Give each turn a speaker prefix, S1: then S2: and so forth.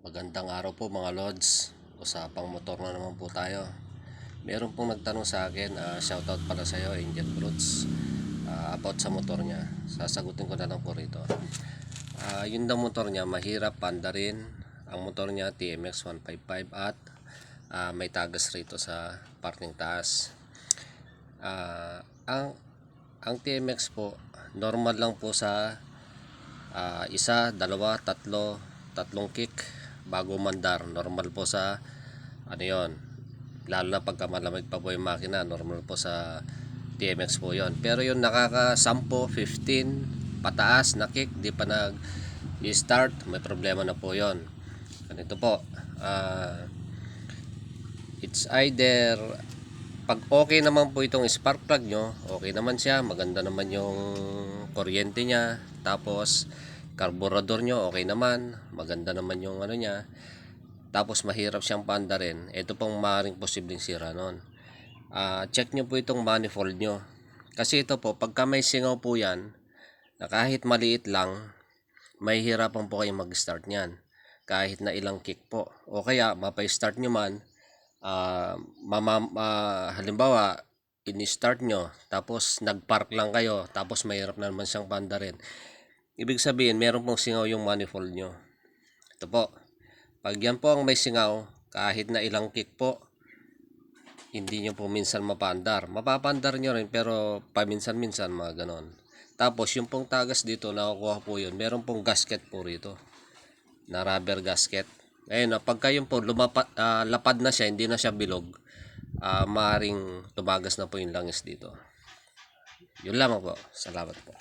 S1: Magandang araw po mga lods. Usapang motor na naman po tayo. Meron pong nagtanong sa akin, shoutout pala sa iyo Angel Fruits, about sa motor niya. Sasagutin ko na lang po rito. Yun daw motor niya, mahirap pandarin. Ang motor niya TMX 155 at may tagas rito sa parting taas. Ang TMX po, normal lang po sa isa, dalawa, tatlong kick bago mandar. Normal po sa ano yon, lalo na pagka malamig pa po yung makina, normal po sa TMX po yon. Pero yung nakaka 10, 15 pataas na kick, di pa nag start, may problema na po yon. Ganito po, it's either pag okay naman po itong spark plug nyo, okay naman siya, maganda naman yung kuryente niya, tapos carburetor nyo okay naman, maganda naman yung ano niya, tapos mahirap siyang paandarin, ito pong maaaring posibleng sira nun. Check nyo po itong manifold nyo, kasi ito po, pagka may singaw po yan na kahit maliit lang, may hirapan po kayong mag-start nyan kahit na ilang kick po, o kaya mapa-start nyo man, halimbawa in-start nyo tapos nag-park lang kayo, tapos mahirap na naman siyang pandarin, ibig sabihin meron pong singaw yung manifold nyo. Ito po, pag yan po ang may singaw, kahit na ilang kick po, hindi nyo po minsan mapandar. Mapapandar nyo rin pero paminsan-minsan mga ganon. Tapos yung pong tagas dito, nakukuha po yun, meron pong gasket po rito na rubber gasket. Ayun, pagka yun po lapad na siya, hindi na siya bilog, maaaring tumagas na po yung langis dito. Yun lamang po. Salamat po.